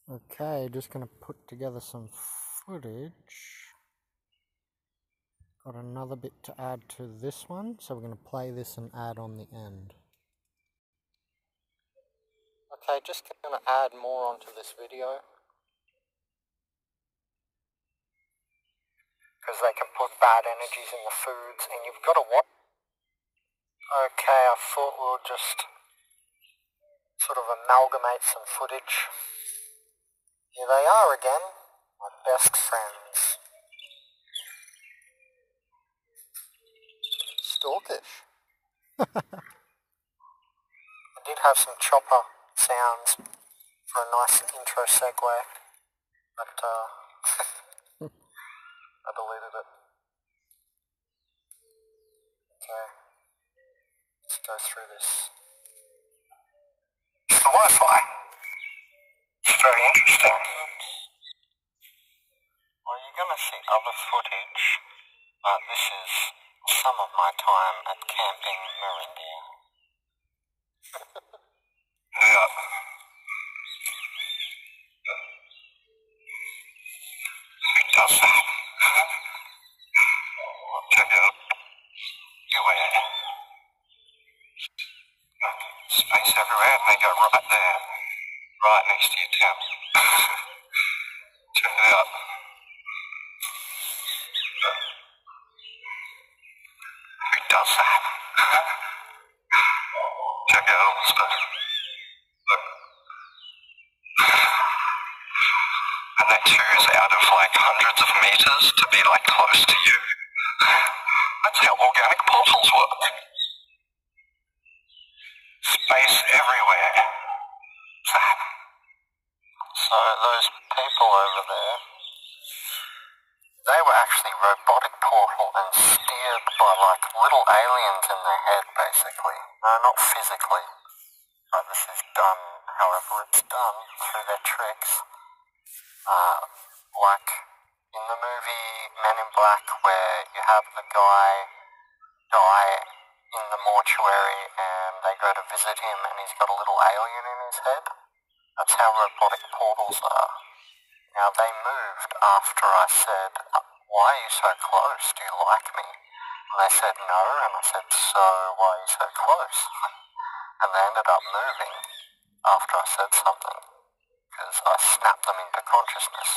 Okay, just going to put together some footage. Got another bit to add to this one, so we're going to play this and add on the end. Okay, just going to add more onto this video. Because they can put bad energies in the foods, and you've got to watch. Okay, I thought we'll just sort of amalgamate some footage. Here they are again, my best friends. Stalkish. I did have some chopper sounds for a nice intro segue, but I deleted it. Okay, let's go through this. The Wi-Fi. It's very interesting. Well, you're going to see other footage, but this is some of my time at Camping Marindia. Yeah. Who does that? Check out. You where? Space everywhere, and they go right there. Right next to your tent. Check it out. Who does that? Check out all the stuff. Look. And that too is out of like hundreds of meters to be like close to you. That's how organic portals work. Space everywhere. So those people over there, they were actually robotic portal and steered by like little aliens in their head basically. No, not physically, but this is done however it's done through their tricks. Like in the movie Men in Black where you have the guy die in the mortuary and they go to visit him and he's got a little alien in his head. That's how robotic portals are. Now they moved after I said, why are you so close? Do you like me? And they said no, and I said, so why are you so close? And they ended up moving after I said something, because I snapped them into consciousness,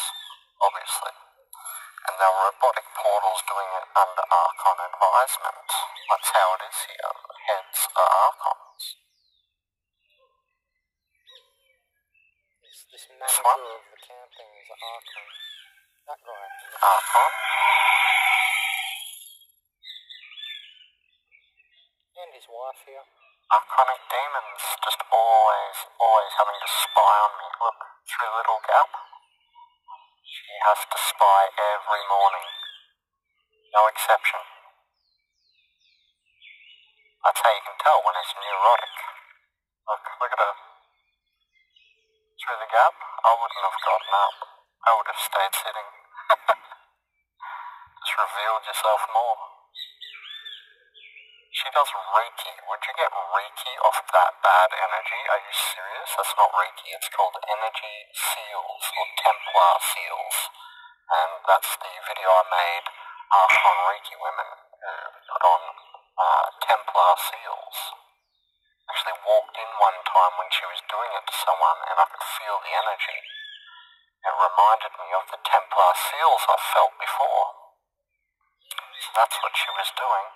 obviously. And they were robotic portals doing it under Archon advisement. That's how it is here. The heads are Archons. This manager of the camping is Archon. That guy. Archon? And his wife here. Archonic demons just always having to spy on me. Look, through a little gap. She has to spy every morning. No exception. That's how you can tell when it's neurotic. Look at her. Through the gap, I wouldn't have gotten up. I would have stayed sitting. Just revealed yourself more. She does Reiki. Would you get Reiki off that bad energy? Are you serious? That's not Reiki. It's called energy seals or Templar seals. And that's the video I made on Reiki women who put on Templar seals. Actually walked in one time when she was doing it to someone and I could feel the energy. It reminded me of the Templar seals I've felt before. So that's what she was doing.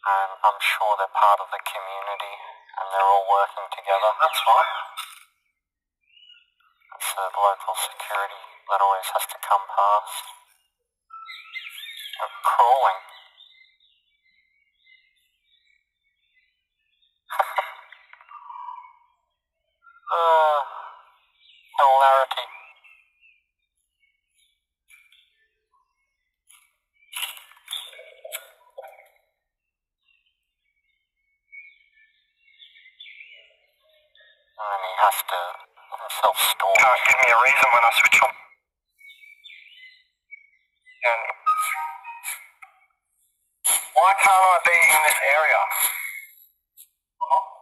And I'm sure they're part of the community and they're all working together. That's fine. It's the local security that always has to come past. They're crawling. Hilarity. And he has to himself store. Can't give me a reason when I switch on. And why can't I be in this area?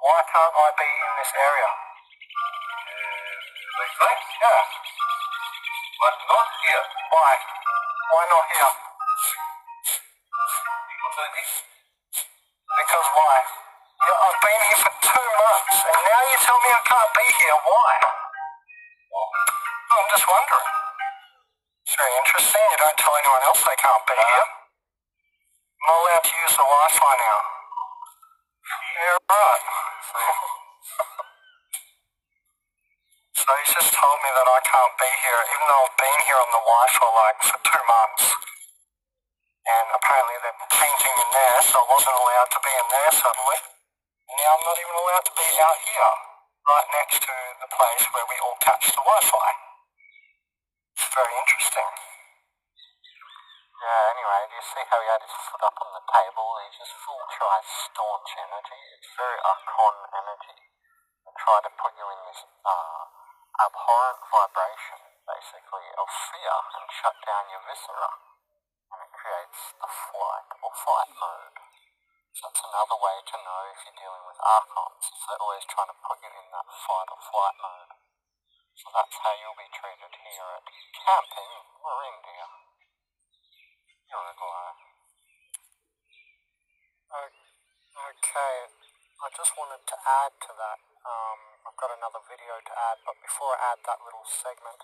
Why can't I be in this area? Right? Yeah. But not here. Why? Why not here? Because why? Yeah, I've been here for 2 months, and now you tell me I can't be here. Why? I'm just wondering. It's very interesting. You don't tell anyone else they can't be here. I'm not allowed to use the Wi-Fi now. Yeah, right. So he's just told me that I can't be here, even though I've been here on the Wi-Fi like for 2 months. And apparently they're painting in there, so I wasn't allowed to be in there suddenly. Now I'm not even allowed to be out here, right next to the place where we all catch the Wi-Fi. It's very interesting. Yeah, anyway, do you see how he had his foot up on the table? He just full tries staunch energy. It's very Archon energy. They try to put you in this abhorrent vibration, basically, of fear and shut down your viscera. And it creates the flight or fight mode. So that's another way to know if you're dealing with Archons. They're always trying to put you in that fight or flight mode. So that's how you'll be treated here at Camping Marindia Uruguay. Okay, I just wanted to add to that. I've got another video to add, but before I add that little segment,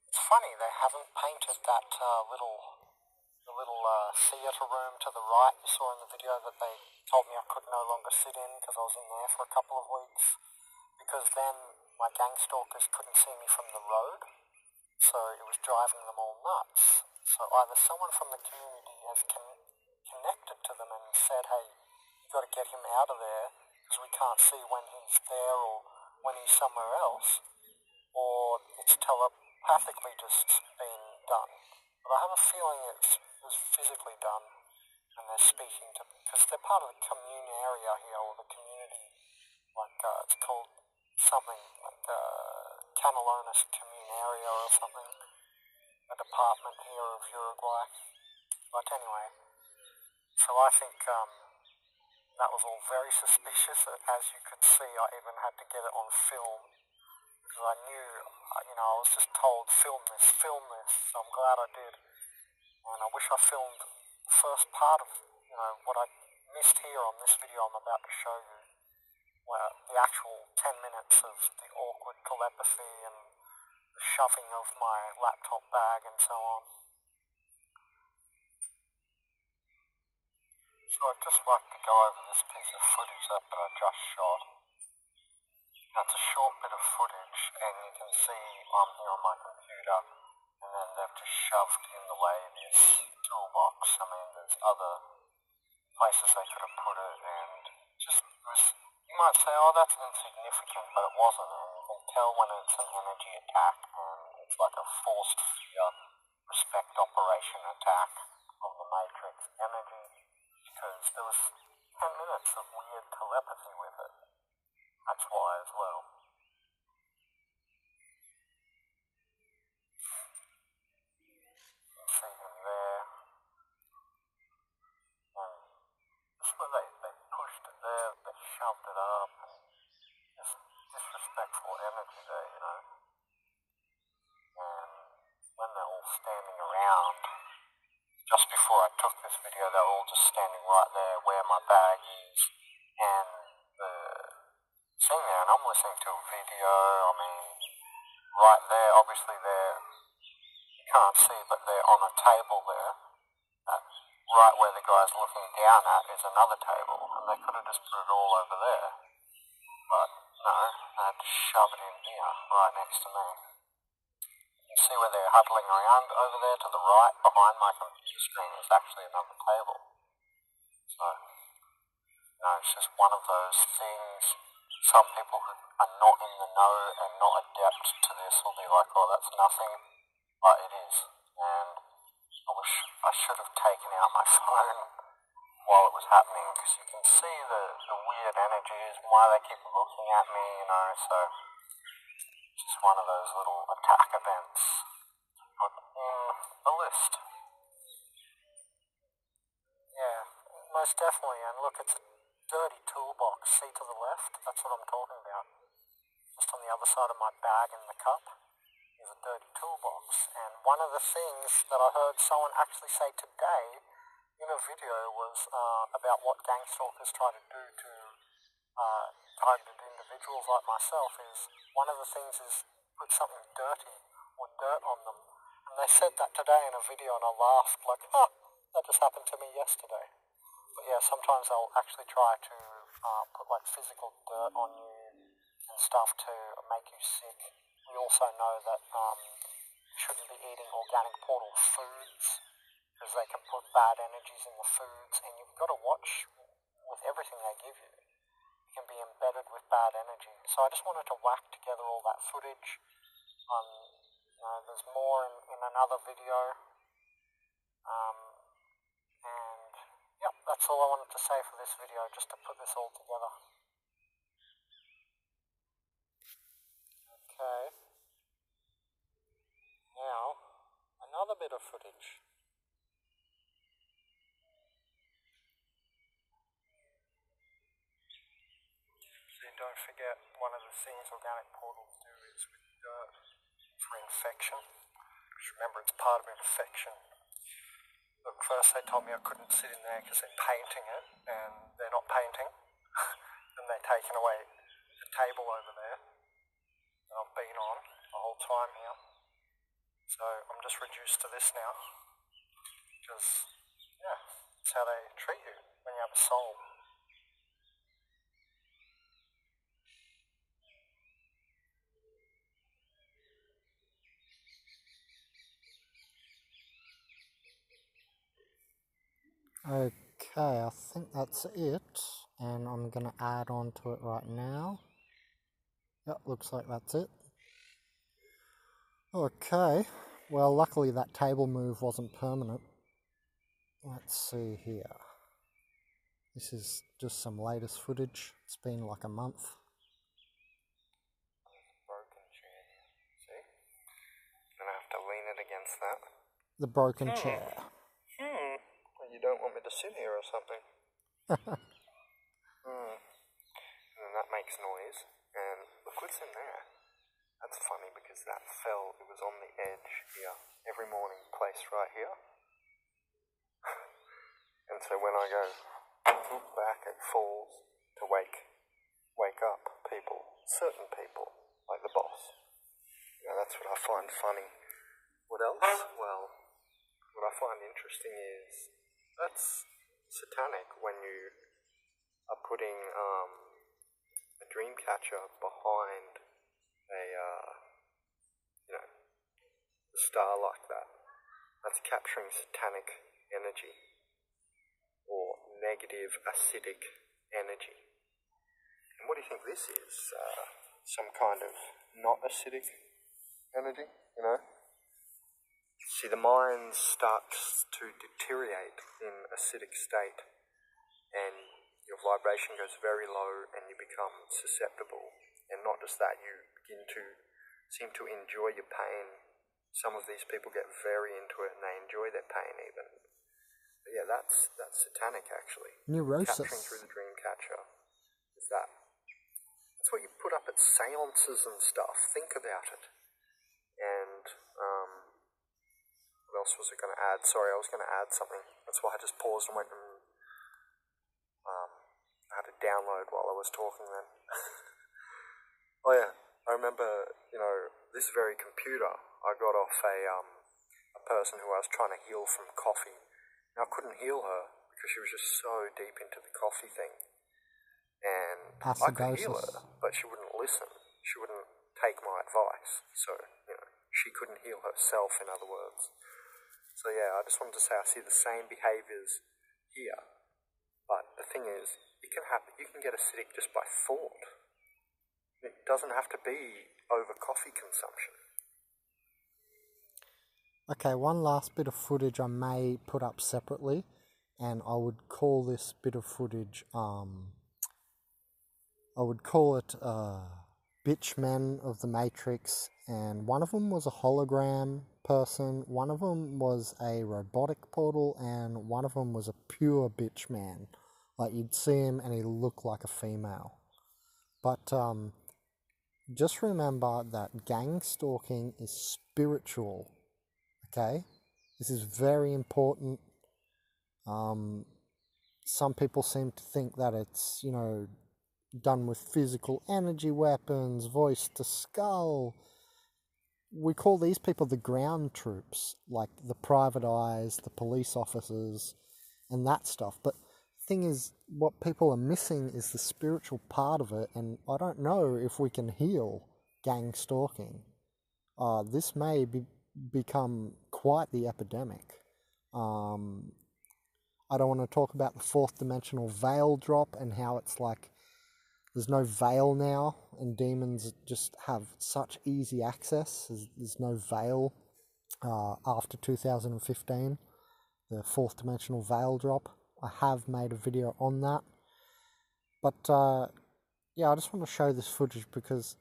it's funny they haven't painted that little theatre room to the right you saw in the video that they told me I could no longer sit in because I was in there for a couple of weeks, because then my gang stalkers couldn't see me from the road, so it was driving them all nuts. So either someone from the community has connected to them and said, hey, you got to get him out of there because we can't see when he's there or when he's somewhere else, or it's telepathically just been done. But I have a feeling it was physically done, and they're speaking to, because they're part of the commune area here, or the community, like it's called something like Canelones commune area or something, a department here of Uruguay. But anyway, so I think that was all very suspicious. As you could see, I even had to get it on film, because I knew, I was just told, film this, so I'm glad I did. And I wish I filmed the first part of, what I missed here on this video I'm about to show you, where the actual 10 minutes of the awkward telepathy and the shoving of my laptop bag and so on. So I'd just like to go over this piece of footage that I just shot. That's a short bit of footage, and you can see I'm here on my computer, and then they've just shoved in the way this toolbox. I mean, there's other places they could have put it, and just you might say, oh, that's insignificant, but it wasn't. And you can tell when it's an energy attack, and it's like a forced fear, respect operation attack of the Matrix energy, because there was 10 minutes of weird telepathy with it. That's why as well. You can see him there. And just where they pushed it there, they shoved it up, and just disrespectful energy there, And when they're all standing around, just before I took this video, they were all just standing right there where my bag is, and sitting there, and I'm listening to a video. I mean, right there, obviously you can't see, but they're on a table there. Right where the guy's looking down at is another table, and they could have just put it all over there. But no, they had to shove it in here, right next to me. You can see where they're huddling around over there to the right, behind my computer screen, is actually another table. So, it's just one of those things. Some people who are not in the know and not adept to this will be like, oh, that's nothing, but it is. And I wish I should have taken out my phone while it was happening, because you can see the weird energies and why they keep looking at me, so it's just one of those little attack events put in the list. Yeah, most definitely, and look, it's a dirty toolbox, see to the left, that's what I'm talking about. just on the other side of my bag in the cup, is a dirty toolbox. And one of the things that I heard someone actually say today in a video was about what gang stalkers try to do to targeted individuals like myself is, one of the things is put something dirty or dirt on them. And they said that today in a video, and I laughed like, oh, that just happened to me yesterday. But yeah, sometimes they'll actually try to put like physical dirt on you and stuff to make you sick. We also know that you shouldn't be eating organic portal foods because they can put bad energies in the foods, and you've got to watch with everything they give you. You can be embedded with bad energy. So I just wanted to whack together all that footage. There's more in another video. And yep, that's all I wanted to say for this video, just to put this all together. Okay. Now, another bit of footage. So don't forget, one of the things organic portals do is with dirt for infection. Because remember, it's part of infection. Look, first they told me I couldn't sit in there because they're painting it, and they're not painting. And they're taking away the table over there that I've been on the whole time here. So I'm just reduced to this now. Because, yeah, it's how they treat you when you have a soul. Okay, I think that's it, and I'm going to add on to it right now. Yep, looks like that's it. Okay, well luckily that table move wasn't permanent. Let's see here. This is just some latest footage. It's been like a month. Broken chair, see? Gonna have to lean it against that. The broken chair. Well, you don't want me to sit here or something. And then that makes noise. And look what's in there. That's funny because that fell, it was on the edge here. Every morning, placed right here. And so when I go back, it falls to wake up people, certain people, like the boss. You know, that's what I find funny. What else? Well, what I find interesting is that's satanic when you are putting a dream catcher behind a star like that. That's capturing satanic energy or negative acidic energy. And what do you think this is? Some kind of not acidic energy, you know? See, the mind starts to deteriorate in acidic state, and your vibration goes very low and you become susceptible. And not just that, you begin to seem to enjoy your pain. Some of these people get very into it and they enjoy their pain even. But yeah, that's satanic actually. Neurosis. Capturing through the dream catcher is that. That's what you put up at seances and stuff. Think about it. And what else was I going to add? Sorry, I was going to add something. That's why I just paused and went and I had to download while I was talking then. Oh yeah, I remember, this very computer I got off a person who I was trying to heal from coffee. And I couldn't heal her because she was just so deep into the coffee thing. And I could heal her, but she wouldn't listen. She wouldn't take my advice. So, she couldn't heal herself, in other words. So yeah, I just wanted to say I see the same behaviours here. But the thing is, you can get acidic just by thought. It doesn't have to be over coffee consumption. Okay, one last bit of footage I may put up separately, and I would call this bit of footage, I would call it Bitch Men of the Matrix, and one of them was a hologram person, one of them was a robotic portal, and one of them was a pure bitch man. Like, you'd see him and he looked like a female. But just remember that gang stalking is spiritual, okay? This is very important. Some people seem to think that it's, done with physical energy weapons, voice to skull. We call these people the ground troops, like the private eyes, the police officers, and that stuff. But the thing is, what people are missing is the spiritual part of it, and I don't know if we can heal gang stalking. This may become quite the epidemic. I don't want to talk about the fourth dimensional veil drop and how it's like there's no veil now and demons just have such easy access. There's no veil after 2015, the fourth dimensional veil drop. I have made a video on that. But yeah, I just want to show this footage because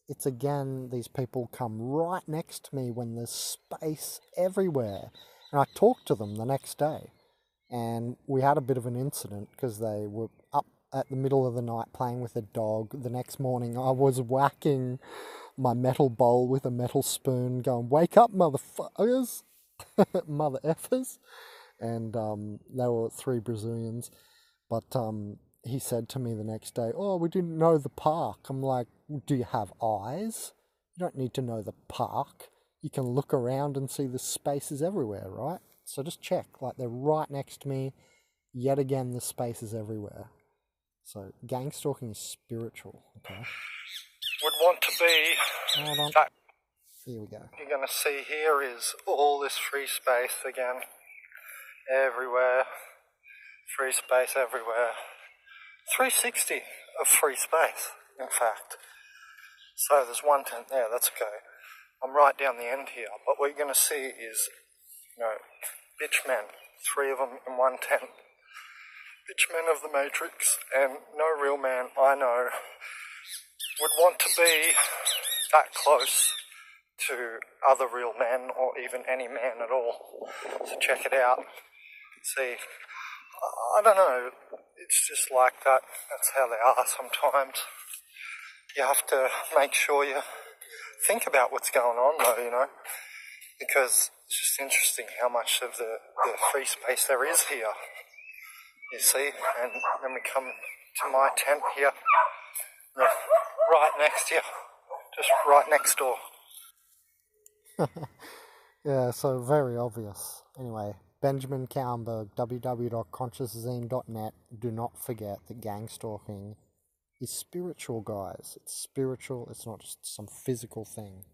it's again, these people come right next to me when there's space everywhere. And I talked to them the next day. And we had a bit of an incident because they were up at the middle of the night playing with a dog. The next morning I was whacking my metal bowl with a metal spoon going, "Wake up, motherfuckers!" Mother effers. And they were 3 Brazilians. But he said to me the next day, "Oh, we didn't know the park." I'm like, "Do you have eyes? You don't need to know the park. You can look around and see the spaces everywhere, right? So just check, like they're right next to me. Yet again, the space is everywhere." So gang stalking is spiritual, okay? Would want to be... Hold on. That Here we go. you're going to see here is all this free space again. Everywhere. Free space everywhere. 360 of free space, in fact. So there's one tent there, that's okay. I'm right down the end here, but what you're going to see is, bitch men, 3 of them in one tent. Bitch men of the Matrix, and no real man I know would want to be that close to other real men, or even any man at all. So check it out. See, I don't know, it's just like that. That's how they are sometimes. You have to make sure you think about what's going on though, because it's just interesting how much of the free space there is here. You see, and then we come to my tent here, right next here, just right next door. Yeah, so very obvious. Anyway, Benjamin Cowenberg, www.consciousazine.net. Do not forget that gang stalking is spiritual, guys. It's spiritual, it's not just some physical thing.